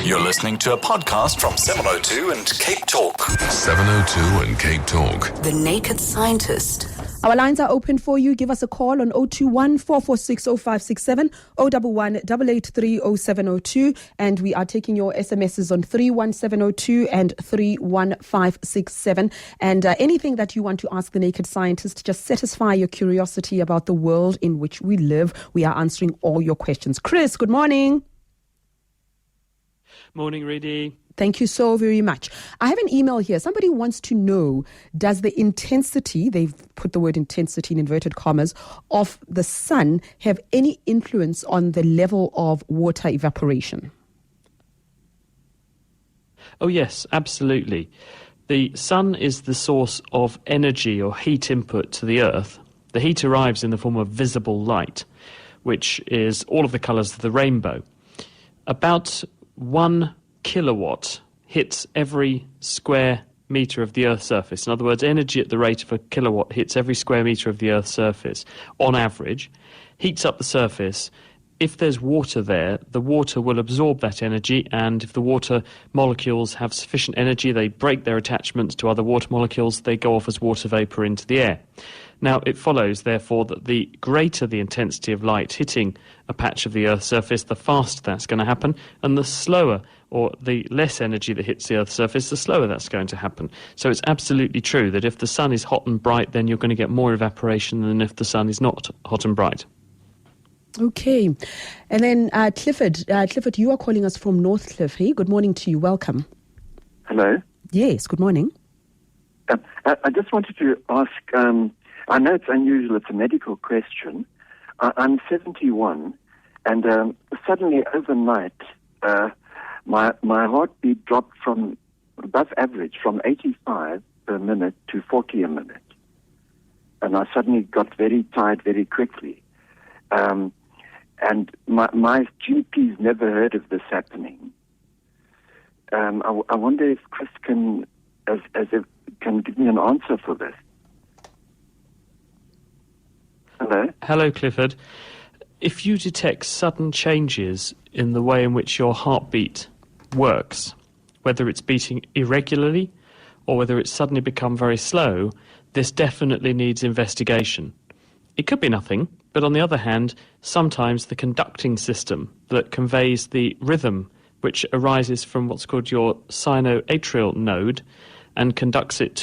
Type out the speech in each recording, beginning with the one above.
You're listening to a podcast from 702 and Cape Talk. 702 and Cape Talk. The Naked Scientist. Our lines are open for you. Give us a call on 021 446 0567, 011 883 0702. And we are taking your SMSs on 31702 and 31567. And anything that you want to ask the Naked Scientist, just satisfy your curiosity about the world in which we live. We are answering all your questions. Chris, good morning. Morning, Rudy. Thank you so very much. I have an email here. Somebody wants to know, does the intensity, they've put the word intensity in inverted commas, of the sun have any influence on the level of water evaporation? Oh, yes, absolutely. The sun is the source of energy or heat input to the Earth. The heat arrives in the form of visible light, which is all of the colours of the rainbow. About 1 kilowatt hits every square metre of the Earth's surface. In other words, energy at the rate of a kilowatt hits every square metre of the Earth's surface, on average, heats up the surface. If there's water there, the water will absorb that energy, and if the water molecules have sufficient energy, they break their attachments to other water molecules, they go off as water vapour into the air. Now, it follows, therefore, that the greater the intensity of light hitting a patch of the Earth's surface, the faster that's going to happen, and the slower or the less energy that hits the Earth's surface, the slower that's going to happen. So it's absolutely true that if the sun is hot and bright, then you're going to get more evaporation than if the sun is not hot and bright. Okay. And then Clifford, you are calling us from Northcliffe. Hey, good morning to you. Welcome. Hello. Yes, good morning. I just wanted to ask, I know it's unusual, it's a medical question. I'm 71, and suddenly overnight, my heartbeat dropped from above average, from 85 per minute to 40 a minute. And I suddenly got very tired very quickly. And my GP's never heard of this happening. I wonder if Chris can give me an answer for this. Hello? Hello, Clifford. If you detect sudden changes in the way in which your heartbeat works, whether it's beating irregularly or whether it's suddenly become very slow, this definitely needs investigation. It could be nothing, but on the other hand, sometimes the conducting system that conveys the rhythm, which arises from what's called your sinoatrial node and conducts it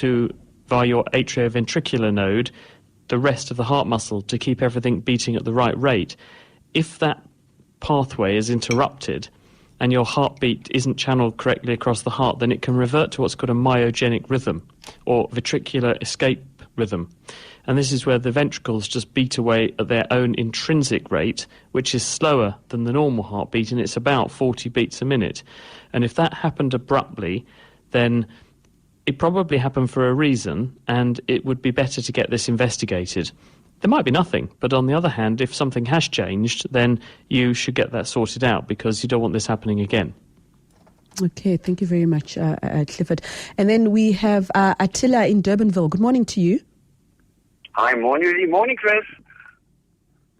via your atrioventricular node, the rest of the heart muscle, to keep everything beating at the right rate. If that pathway is interrupted and your heartbeat isn't channeled correctly across the heart, then it can revert to what's called a myogenic rhythm or ventricular escape rhythm. And this is where the ventricles just beat away at their own intrinsic rate, which is slower than the normal heartbeat, and it's about 40 beats a minute. And if that happened abruptly, then it probably happened for a reason, and it would be better to get this investigated. There might be nothing, but on the other hand, if something has changed, then you should get that sorted out because you don't want this happening again. Okay, thank you very much, Clifford. And then we have Attila in Durbanville. Good morning to you. Hi, morning. Morning, Chris.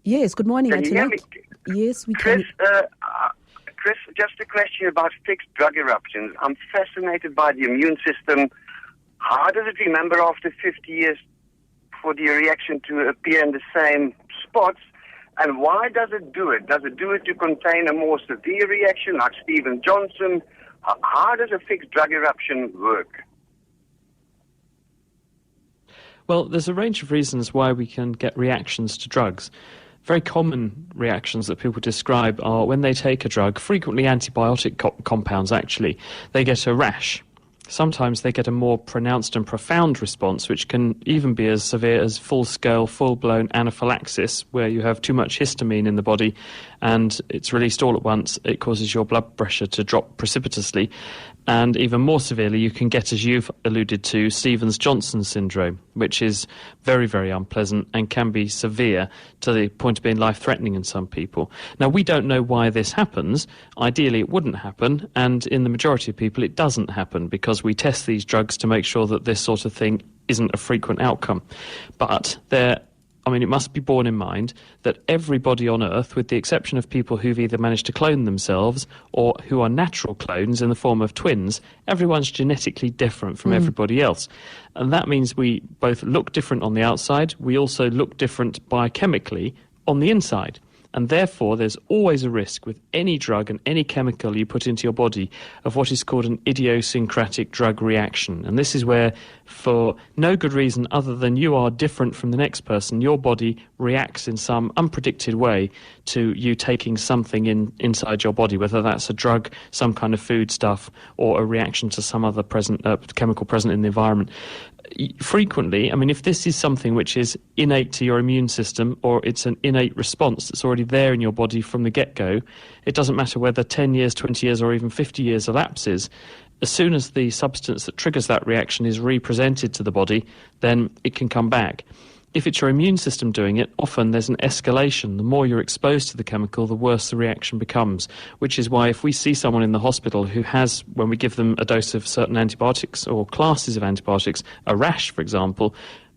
Yes, good morning, Can Attila. you hear me? Yes, we Chris, can. Chris, just a question about fixed drug eruptions. I'm fascinated by the immune system. How does it remember after 50 years for the reaction to appear in the same spots? And why does it do it? Does it do it to contain a more severe reaction like Steven Johnson? How does a fixed drug eruption work? Well, there's a range of reasons why we can get reactions to drugs. Very common reactions that people describe are when they take a drug, frequently antibiotic compounds actually, they get a rash. Sometimes they get a more pronounced and profound response, which can even be as severe as full-scale, full-blown anaphylaxis, where you have too much histamine in the body and it's released all at once. It causes your blood pressure to drop precipitously. And even more severely, you can get, as you've alluded to, Stevens-Johnson syndrome, which is very, very unpleasant and can be severe to the point of being life-threatening in some people. Now, we don't know why this happens. Ideally, it wouldn't happen, and in the majority of people, it doesn't happen because we test these drugs to make sure that this sort of thing isn't a frequent outcome. But there I mean, it must be borne in mind that everybody on Earth, with the exception of people who've either managed to clone themselves or who are natural clones in the form of twins, everyone's genetically different from everybody else. And that means we both look different on the outside, we also look different biochemically on the inside. And therefore, there's always a risk with any drug and any chemical you put into your body of what is called an idiosyncratic drug reaction. And this is where, for no good reason other than you are different from the next person, your body reacts in some unpredicted way to you taking something inside your body, whether that's a drug, some kind of food stuff, or a reaction to some other chemical present in the environment. Frequently, I mean, if this is something which is innate to your immune system or it's an innate response that's already there in your body from the get-go, it doesn't matter whether 10 years, 20 years or even 50 years elapses. As soon as the substance that triggers that reaction is represented to the body, then it can come back. If it's your immune system doing it, often there's an escalation. The more you're exposed to the chemical, the worse the reaction becomes, which is why if we see someone in the hospital who has, when we give them a dose of certain antibiotics or classes of antibiotics, a rash, for example,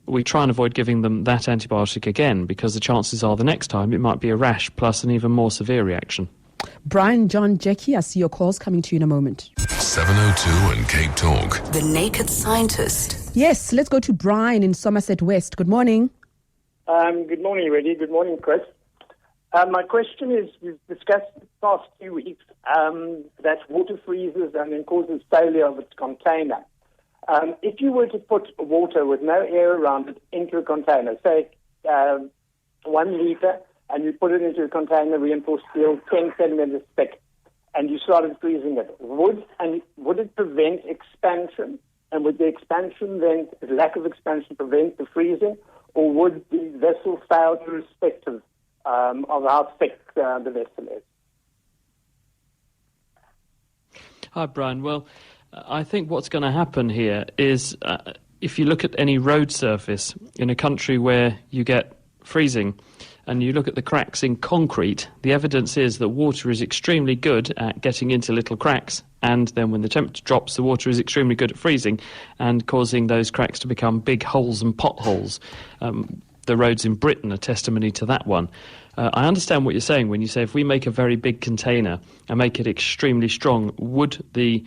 we try and avoid giving them that antibiotic again, because the chances are the next time it might be a rash plus an even more severe reaction. Brian, John, Jackie, I see your calls coming to you in a moment. 702 and Cape Talk. The Naked Scientist. Yes, let's go to Brian in Somerset West. Good morning. Good morning, Reddy. Good morning, Chris. My question is, we've discussed the past few weeks that water freezes and then causes failure of its container. If you were to put water with no air around it into a container, say 1 liter, and you put it into a container, reinforced steel, 10 centimeters thick, and you started freezing it, would it prevent expansion? And would the expansion then, the lack of expansion, prevent the freezing? Or would the vessel fail irrespective of how thick the vessel is? Hi, Brian. Well, I think what's going to happen here is if you look at any road surface in a country where you get freezing and you look at the cracks in concrete, the evidence is that water is extremely good at getting into little cracks, and then when the temperature drops, the water is extremely good at freezing and causing those cracks to become big holes and potholes. The roads in Britain are testimony to that one. I understand what you're saying when you say if we make a very big container and make it extremely strong, would the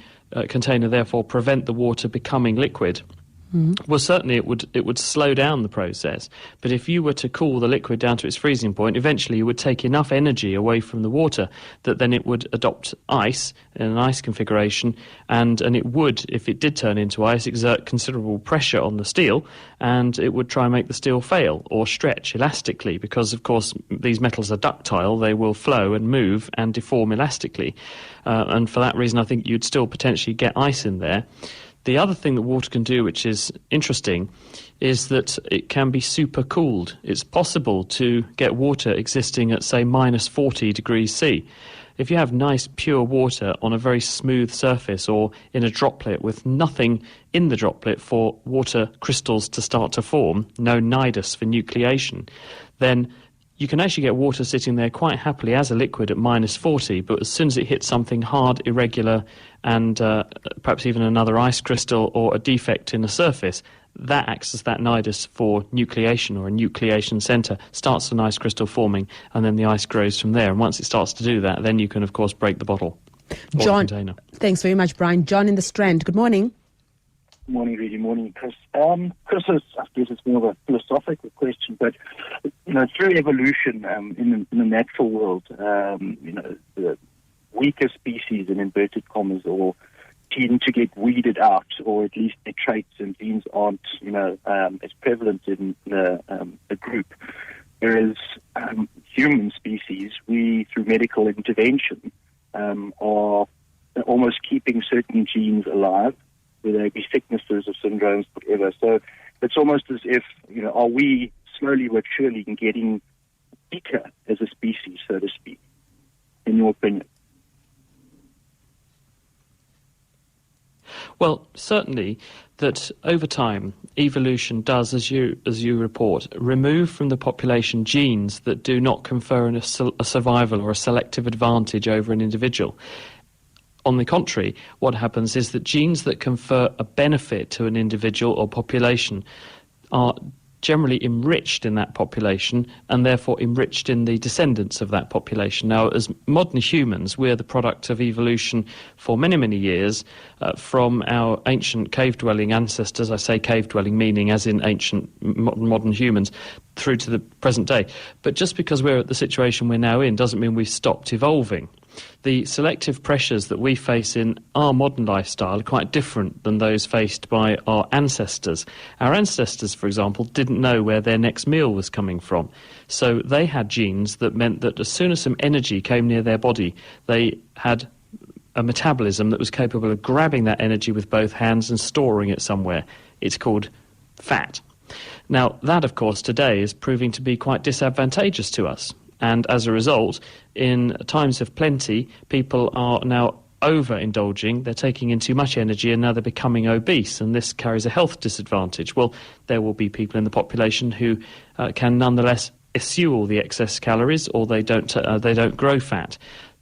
container therefore prevent the water becoming liquid? Well, certainly it would slow down the process. But if you were to cool the liquid down to its freezing point, eventually you would take enough energy away from the water that then it would adopt ice in an ice configuration, and it would, if it did turn into ice, exert considerable pressure on the steel, and it would try and make the steel fail or stretch elastically, because of course these metals are ductile, they will flow and move and deform elastically. And for that reason I think you'd still potentially get ice in there. The other thing that water can do, which is interesting, is that it can be supercooled. It's possible to get water existing at, say, minus 40 degrees C. If you have nice, pure water on a very smooth surface or in a droplet with nothing in the droplet for water crystals to start to form, no nidus for nucleation, then you can actually get water sitting there quite happily as a liquid at minus 40, but as soon as it hits something hard, irregular, and perhaps even another ice crystal or a defect in the surface, that acts as that nidus for nucleation, or a nucleation centre, starts an ice crystal forming, and then the ice grows from there. And once it starts to do that, then you can, of course, break the bottle or John, the container. Thanks very much, Brian. John in the Strand, good morning. Morning, Rudy. Morning, Chris. Chris, I guess it's more of a philosophical question, but through evolution in the natural world, the weaker species, in inverted commas, or tend to get weeded out, or at least their traits and genes aren't, as prevalent in a group. Whereas human species, we, through medical intervention, are almost keeping certain genes alive, whether they be sicknesses or syndromes, whatever. So it's almost as if, are we slowly but surely getting weaker as a species, so to speak, in your opinion? Well, certainly that over time, evolution does, as you report, remove from the population genes that do not confer a survival or a selective advantage over an individual. On the contrary, what happens is that genes that confer a benefit to an individual or population are generally enriched in that population and therefore enriched in the descendants of that population. Now, as modern humans, we're the product of evolution for many, many years from our ancient cave-dwelling ancestors. I say cave-dwelling meaning as in ancient modern humans, through to the present day. But just because we're at the situation we're now in doesn't mean we've stopped evolving. The selective pressures that we face in our modern lifestyle are quite different than those faced by our ancestors. Our ancestors, for example, didn't know where their next meal was coming from. So they had genes that meant that as soon as some energy came near their body, they had a metabolism that was capable of grabbing that energy with both hands and storing it somewhere. It's called fat. Now, that, of course, today is proving to be quite disadvantageous to us. And as a result, in times of plenty, people are now overindulging, they're taking in too much energy, and now they're becoming obese, and this carries a health disadvantage. Well, there will be people in the population who can nonetheless eschew all the excess calories, or they don't grow fat.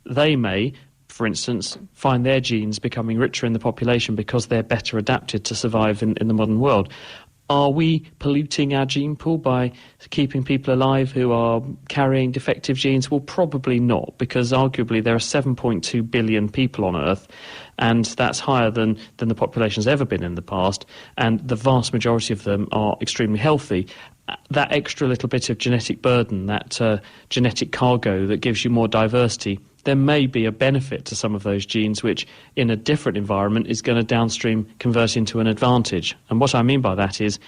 They may, for instance, find their genes becoming richer in the population because they're better adapted to survive in the modern world. Are we polluting our gene pool by keeping people alive who are carrying defective genes? Well, probably not, because arguably there are 7.2 billion people on Earth, and that's higher than the population's ever been in the past, and the vast majority of them are extremely healthy. That extra little bit of genetic burden, that genetic cargo that gives you more diversity, there may be a benefit to some of those genes which in a different environment is going to downstream convert into an advantage. And what I mean by that is,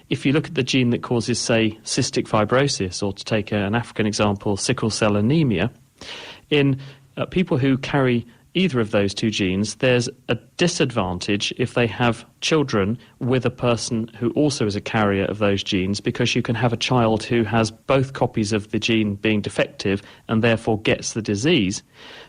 if you look at the gene that causes, say, cystic fibrosis, or to take an African example, sickle cell anemia, in people who carry either of those two genes, there's a disadvantage if they have children with a person who also is a carrier of those genes, because you can have a child who has both copies of the gene being defective and therefore gets the disease.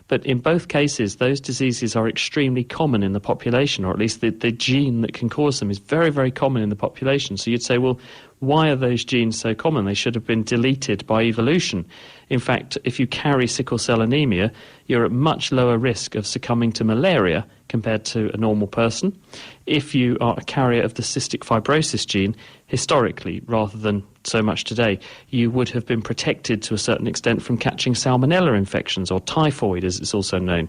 But in both cases, those diseases are extremely common in the population, or at least the gene that can cause them is very, very common in the population. So you'd say, well, why are those genes so common? They should have been deleted by evolution. In fact, if you carry sickle cell anemia, you're at much lower risk of succumbing to malaria compared to a normal person. If you are a carrier of the cystic fibrosis gene, historically, rather than so much today, you would have been protected to a certain extent from catching salmonella infections, or typhoid as it's also known.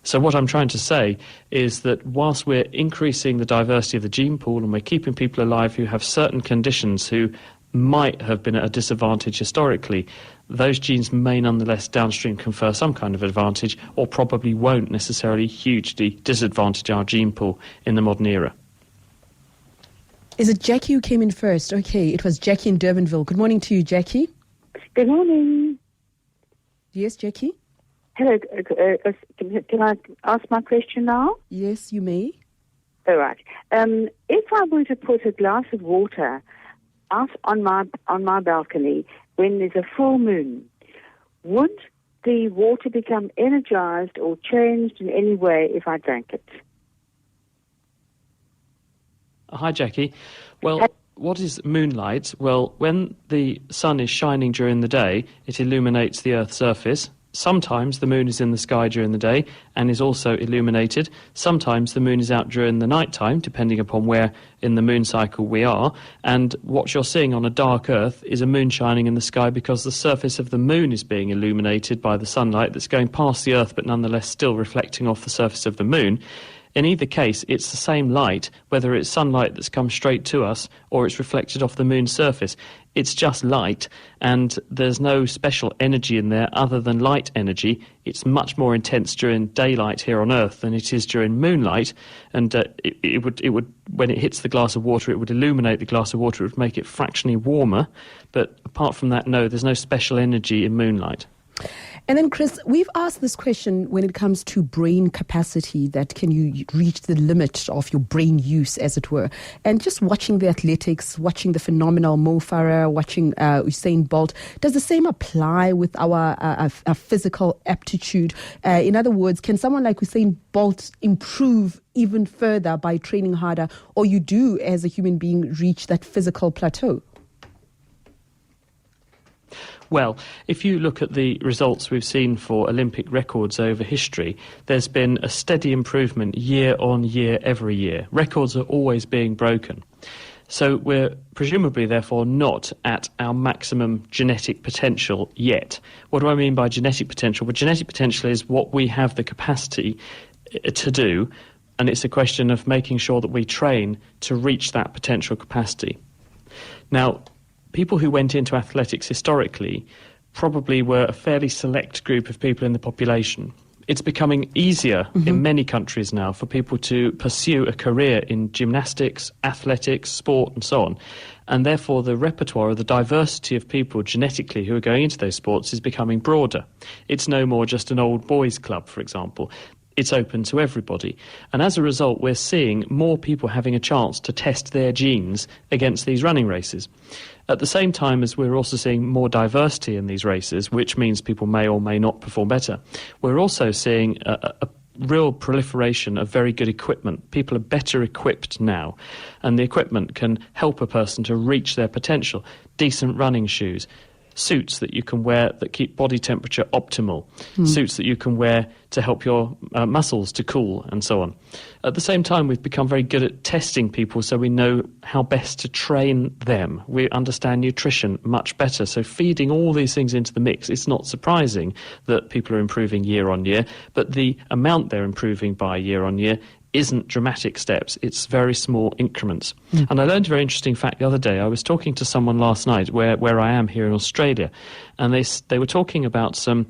So what I'm trying to say is that whilst we're increasing the diversity of the gene pool and we're keeping people alive who have certain conditions who might have been at a disadvantage historically, those genes may nonetheless downstream confer some kind of advantage, or probably won't necessarily hugely disadvantage our gene pool in the modern era. Is it Jackie who came in first? Okay, it was Jackie in Durbanville. Good morning to you, Jackie. Good morning. Yes, Jackie? Hello. Can I ask my question now? Yes, you may. All right. If I were to put a glass of water out on my balcony when there's a full moon, would the water become energized or changed in any way if I drank it? Hi, Jackie. Well, what is moonlight? Well, when the sun is shining during the day, it illuminates the Earth's surface. Sometimes the moon is in the sky during the day and is also illuminated. Sometimes the moon is out during the night time, depending upon where in the moon cycle we are. And what you're seeing on a dark Earth is a moon shining in the sky because the surface of the moon is being illuminated by the sunlight that's going past the Earth but nonetheless still reflecting off the surface of the moon. In either case, it's the same light, whether it's sunlight that's come straight to us or it's reflected off the moon's surface. It's just light, and there's no special energy in there other than light energy. It's much more intense during daylight here on Earth than it is during moonlight, and it would when it hits the glass of water, it would illuminate the glass of water. It would make it fractionally warmer, but apart from that, no, there's no special energy in moonlight. And then, Chris, we've asked this question when it comes to brain capacity, that can you reach the limit of your brain use, as it were? And just watching the athletics, watching the phenomenal Mo Farah, watching Usain Bolt, does the same apply with our physical aptitude? In other words, can someone like Usain Bolt improve even further by training harder, or you do, as a human being, reach that physical plateau? Well, if you look at the results we've seen for Olympic records over history, there's been a steady improvement year on year, every year. Records are always being broken. So we're presumably, therefore, not at our maximum genetic potential yet. What do I mean by genetic potential? Well, genetic potential is what we have the capacity to do, and it's a question of making sure that we train to reach that potential capacity. Now, people who went into athletics historically probably were a fairly select group of people in the population. It's becoming easier in many countries now for people to pursue a career in gymnastics, athletics, sport and so on. And therefore the repertoire or the diversity of people genetically who are going into those sports is becoming broader. It's no more just an old boys club, for example. It's open to everybody. And as a result, we're seeing more people having a chance to test their genes against these running races. At the same time as we're also seeing more diversity in these races, which means people may or may not perform better, we're also seeing a real proliferation of very good equipment. People are better equipped now, and the equipment can help a person to reach their potential. Decent running shoes, suits that you can wear that keep body temperature optimal, suits that you can wear to help your muscles to cool and so on. At the same time, we've become very good at testing people so we know how best to train them. We understand nutrition much better. So feeding all these things into the mix, it's not surprising that people are improving year on year, but the amount they're improving by year on year isn't dramatic steps, it's very small increments. And I learned a very interesting fact the other day. I was talking to someone last night where I am here in Australia, and they were talking about some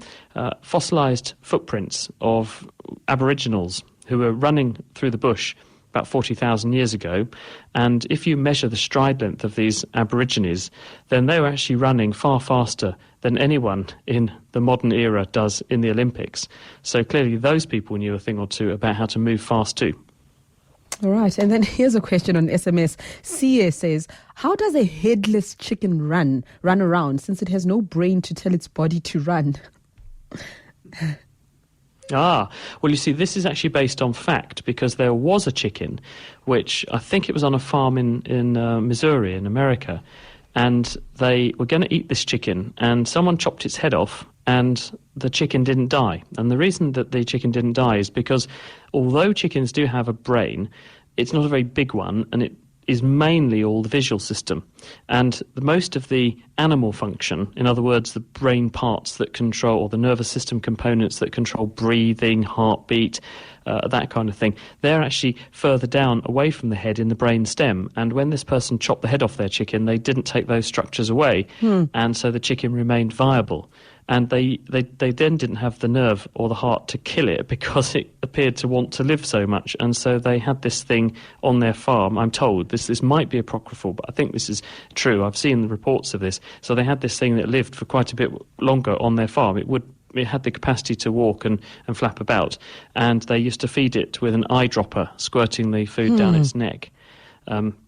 fossilised footprints of Aboriginals who were running through the bush about 40,000 years ago, and if you measure the stride length of these Aborigines, then they were actually running far faster than anyone in the modern era does in the Olympics. So clearly those people knew a thing or two about how to move fast too. All right, and then here's a question on SMS. Sia says, how does a headless chicken run around since it has no brain to tell its body to run? Well, you see, this is actually based on fact, because there was a chicken, which I think it was on a farm in Missouri in America, and they were going to eat this chicken, and someone chopped its head off, and the chicken didn't die. And the reason that the chicken didn't die is because although chickens do have a brain, it's not a very big one, and it is mainly all the visual system. And most of the animal function, in other words, the brain parts that control, or the nervous system components that control breathing, heartbeat, that kind of thing, they're actually further down away from the head in the brain stem. And when this person chopped the head off their chicken, they didn't take those structures away. And so the chicken remained viable. And they then didn't have the nerve or the heart to kill it because it appeared to want to live so much. And so they had this thing on their farm. I'm told this might be apocryphal, but I think this is true. I've seen the reports of this. So they had this thing that lived for quite a bit longer on their farm. It had the capacity to walk and flap about. And they used to feed it with an eyedropper, squirting the food down its neck.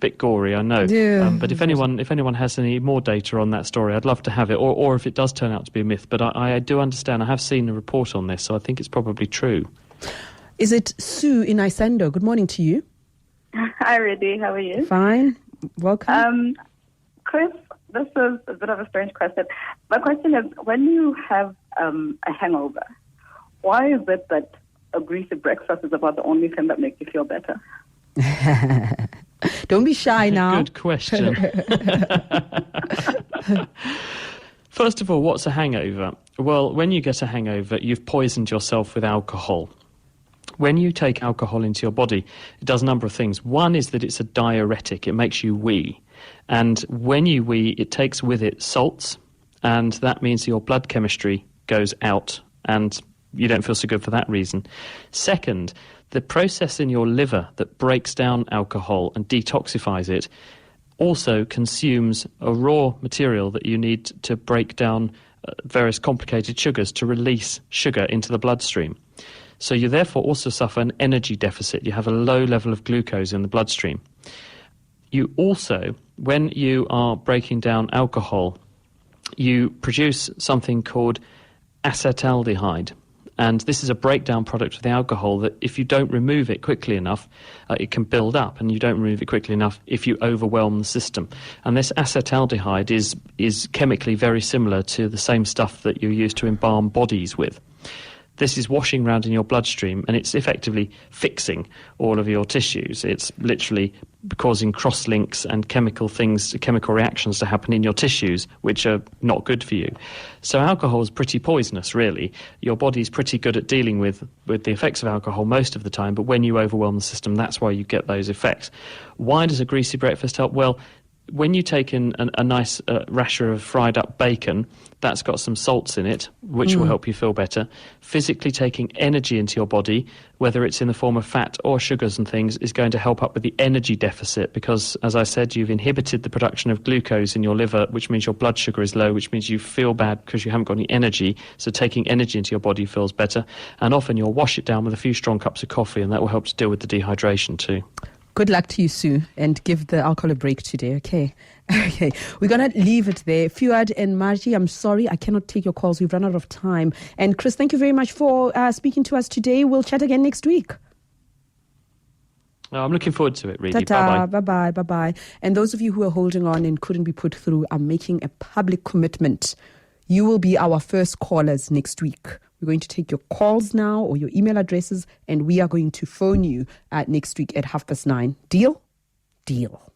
Bit gory, I know. Yeah. But if anyone has any more data on that story, I'd love to have it, or if it does turn out to be a myth. But I do understand. I have seen a report on this, so I think it's probably true. Is it Sue in Isando? Good morning to you. Hi, Rudy. How are you? Fine. Welcome. Chris, this is a bit of a strange question. My question is, when you have a hangover, why is it that a greasy breakfast is about the only thing that makes you feel better? Don't be shy now. Good question. First of all, what's a hangover? Well, when you get a hangover, you've poisoned yourself with alcohol. When you take alcohol into your body, it does a number of things. One is that it's a diuretic. It makes you wee. And when you wee, it takes with it salts, and that means your blood chemistry goes out, and you don't feel so good for that reason. Second, the process in your liver that breaks down alcohol and detoxifies it also consumes a raw material that you need to break down various complicated sugars to release sugar into the bloodstream. So you therefore also suffer an energy deficit. You have a low level of glucose in the bloodstream. You also, when you are breaking down alcohol, you produce something called acetaldehyde. And this is a breakdown product of the alcohol that if you don't remove it quickly enough, it can build up, and you don't remove it quickly enough if you overwhelm the system. And this acetaldehyde is chemically very similar to the same stuff that you use to embalm bodies with. This is washing around in your bloodstream, and it's effectively fixing all of your tissues. It's literally causing cross-links and chemical reactions to happen in your tissues, which are not good for you. So alcohol is pretty poisonous, really. Your body's pretty good at dealing with the effects of alcohol most of the time, but when you overwhelm the system, that's why you get those effects. Why does a greasy breakfast help? Well, when you take in a nice rasher of fried up bacon, that's got some salts in it, which will help you feel better. Physically taking energy into your body, whether it's in the form of fat or sugars and things, is going to help up with the energy deficit because, as I said, you've inhibited the production of glucose in your liver, which means your blood sugar is low, which means you feel bad because you haven't got any energy. So taking energy into your body feels better. And often you'll wash it down with a few strong cups of coffee, and that will help to deal with the dehydration too. Good luck to you, Sue, and give the alcohol a break today, okay? Okay, we're going to leave it there. Fuad and Margie, I'm sorry, I cannot take your calls. We've run out of time. And Chris, thank you very much for speaking to us today. We'll chat again next week. I'm looking forward to it, really. Ta-ta, Bye-bye. bye-bye. And those of you who are holding on and couldn't be put through are making a public commitment. You will be our first callers next week. We're going to take your calls now or your email addresses, and we are going to phone you next week at 9:30. Deal? Deal.